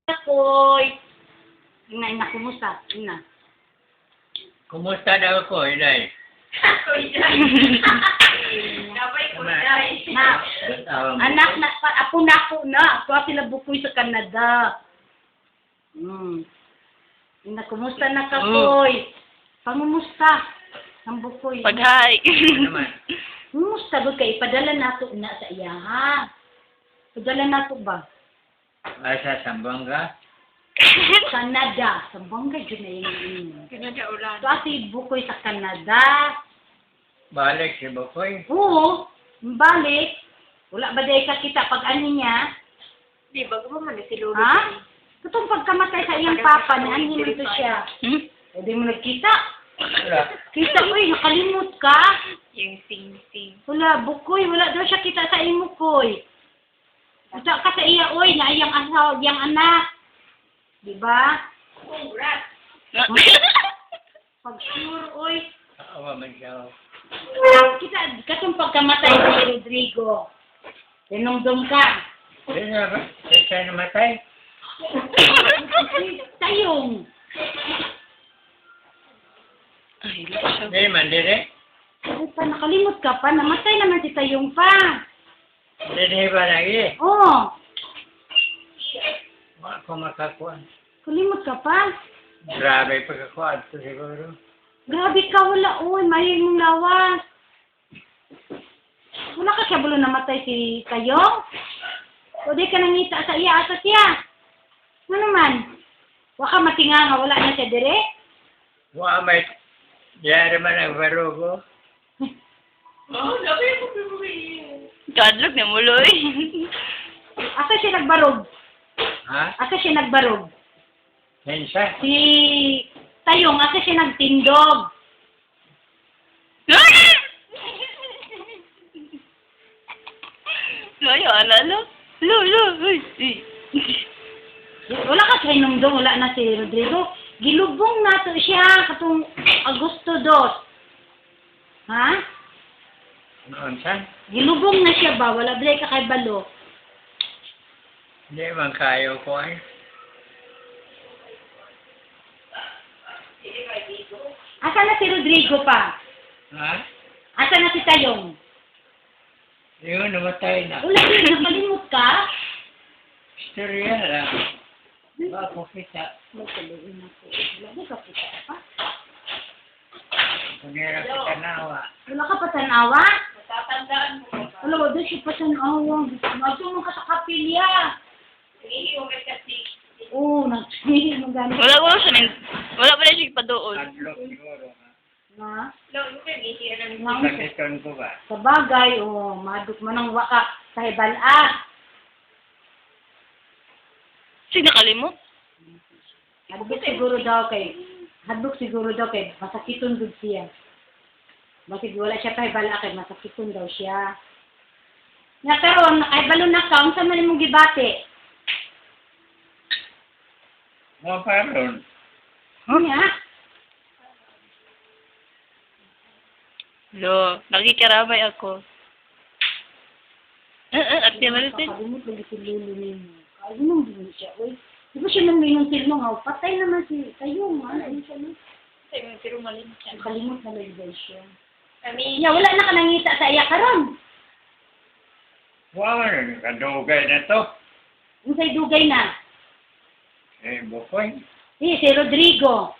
Ako'y. Ina, kumusta? Ina. Kumusta daw ko, Inay? Na, anak na, apo na ako na. Ako sila bukoy sa Canada. Ina, kumusta na ka, Koy? Pangumusta? Ang bukoy. Pag-hi. Ano naman? Kumusta ba kay ipadala na to na sa iya, ha? Padala na to ba? Asa, Sambanga? Canada. Sambanga dyan na yun. Canada ulan. So, ati bukoy sa Canada. Balik si Bukoy? Oo. Balik. Wala ba dahil ka kita pag ano niya? Di ba gumaman si Lolo? Ha? Itong pagkamatay sa iyang papa, na ano ito siya? Hindi mo nagkita. Wala. Kita ko nakalimot ka. Yung sing-sing. Wala, bukoy. Wala daw siya kita sa imo, koy. Kita ka sa iya, oy, na iyang asaw, iyang anak. Diba? Pag sure, oy. Awa man siya. Kita, katong pagkamatay si Rodrigo. Tinumdum ka. Sino ba? Siya namatay? Tayong. Ay, loko siya. Hindi man, dire. Ay, pa, nakalimot ka pa. Namatay naman si Tayong pa. Hindi ba lagi? Oo. Wala ko makakuha. Kalimot ka pa. Grabe pagkakuha ito siguro. Grabe ka, wala. Uy, mahilig mong lawas. Wala ka siya bulo namatay si Tayong? O di ka nangita sa iya ata siya. Ano naman? Waka matinga nga, wala na siya dire? Wala may diyari man ang barugo. Kadlog na muloy. Asa siya nagbarog? Ha? Asa siya nagbarog? Hensa? Si Tayong, asa siya nagtindog? Loyo, alalo? Lo, uy. Wala ka siya inumdum, wala na si Rodrigo. Gilubong na to siya katong Agosto 2. Ha? Noon saan? Gilubong na siya ba? Wala ba ka kay balo? Hindi man kayo ko ay. Asa na si Rodrigo pa? Ha? Asa na si Tayong? Yun, namatay na. Wala din, nakalimot ka? Istorya lang. Ba ako kita. Magkaluin ako. Wala ba ka kita pa? Pangira kita nawa. Wala ka pa tanawa? Tatandaan mo ba? Wala ba doon siya pa tanawa? Madyo mo ka sa kapilya. Oo, nagsihi mo gano'n. Wala ba na siya ipadoon? Adlock siguro. Na? Pakiton ko ba? Sa bagay, maduk man ang waka sa hibala. Sige, nakalimot. Hadlok siguro daw kay masakiton gud siya. Bakit wala siya kay bala kay masakiton daw siya. Nga karon nakahibalo na ka, unsa man imong gibati? Mga paron. Nya? Lo, nakikiramay ako. At di maritin. Kalimot lagi si Lulu nimo. Kalimot din siya, oy. Di ba siya nang minong silmo nga, patay naman si Tayong, ano siya no? Pero malimot siya. Kalimot na lagi siya. Ya, wala na ka nangita sa iya karon. Wow, kadugay na to. Unsay dugay na? Eh, Bukoy. Si Rodrigo.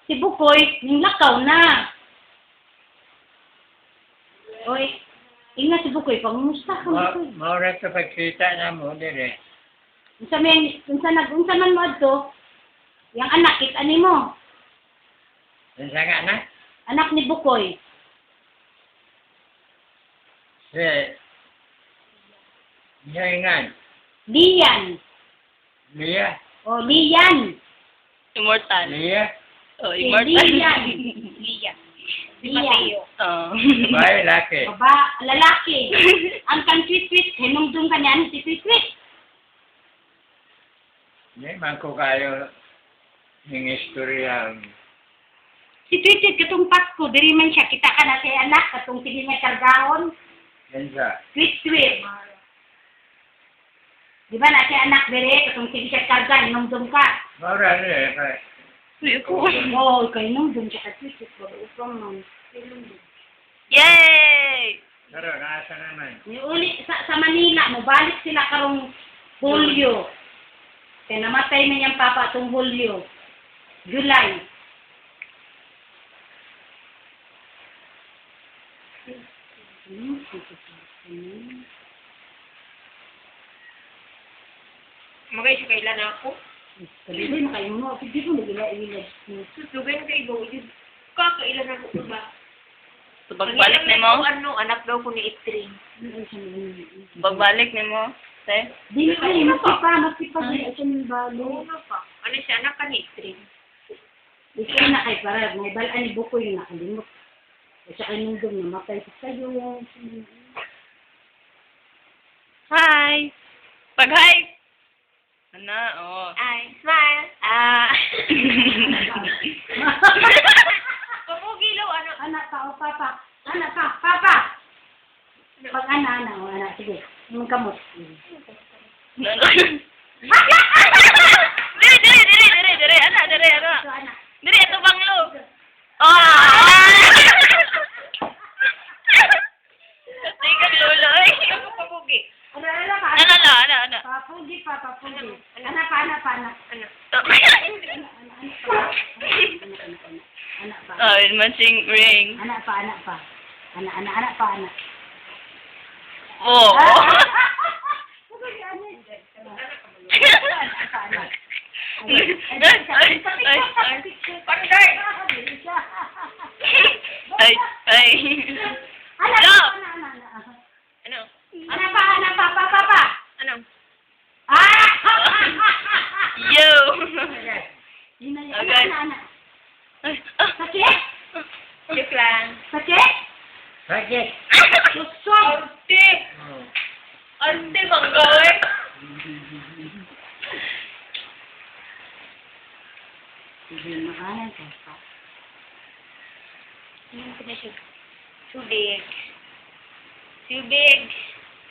Si Bukoy, ning lakaw na. Oy, ingat si Bukoy, pangumusta ka Bukoy. Maura sa pagkita na mo, dire. Unsa man mo adto? Yang anak kit ani mo? Ang nga na? Anak ni Bukoy. Si... Ngayon. Lian. Lia. O Lian. Immortal. Lia. Oh, Si immortal. Lian. Lian. Lian. Oh. Bahay, laki. Lalaki. Ang kan tweet hinungdong kanyan si tweet. Hindi man ko kayo ng istorya. Si tweet katong Pasko, diri man siya kita ka na kay anak katong sige nga kargahon. Yan sa. Tweet. Di ba na siya anak dire, kung sige siya karga, inumdum ka. Mara niya kay. Uy, ko. Oo, kay inumdum siya kasi siya upang man. Yay! Pero nasa naman. Uli sa Manila, mabalik sila karong Hulyo. Kaya namatay na niyang papa itong Hulyo. July. Magay siya kailan ako? Sabi na kayo mo, hindi ko nagila-ilag. Susugay na kayo ba? Kakailan ako ba? So, Pagbalik pagbalik ni ni mo? mo? Ano, anak daw ko ni Itring. Pagbalik ni mo? Te? Di ko rin, masipa, di siya ng balo. Ano pa? Ano siya, anak ka ni Itring? Di siya na kay para, may balaan ni Bukoy yung nakalimot. At siya kayo nung namatay sa kayo. Hi! Pag-hi! Ano? Oh. Ay, smile! Ah! Papugilaw, ano? Anak pa, o papa. Anak pa, papa. Pag anak, sige. Yung kamot. Dire, anak, dire. So, anak. Dire, ito banglo. Ah! Tingnan lolo, ay. Ako papugi. Ano, Ano? Papugi pa. Anak pa. Ano? Anak pa. Oh, it matching ring. Anak pa. Anak pa. Oh. Panday! Ay. Anak. Ano? Anak pa, papa. Ano? Ah! Yo! Yun na yun. Okay. Anak. Sakit? Joke lang. Sakit? Sakit. Susok. Ante! Ante, bang gawin? Hindi makanan ka. Tubig.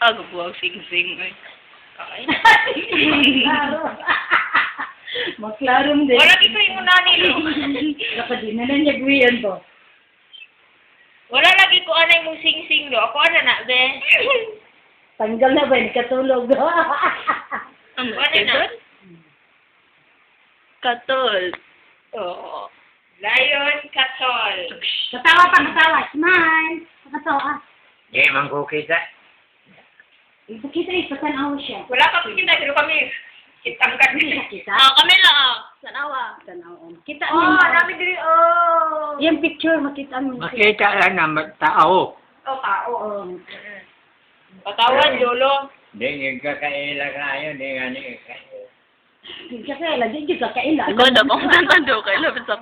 Agbuwag sing-sing. Ay. Klaro. Maklarom din. Wala dito yung nanilo. Baka di na lang niya buwian to. Wala lagi ko anay mong sing-sing do. Ako ano na, be? Tanggal na ba? Katulog. Ano na? Katol. Oo. Lion Katol. Katawa. Smile. Katawa. Di man ko kita. Kita patanaw siya. Wala ka po kita, pero kami. Kitang kami. Kita? Kami lang. Sanawa. Tanaw. Kita Oh, namin diri. Oh. Yung picture, makita mo. Makita lang na tao. Oh, tao. Oo. Patawan, Lolo. Di nga kaila kayo, di nga ni kayo. Kasi lagi kita kailan. Ikaw na bang tatando kay Lapit sa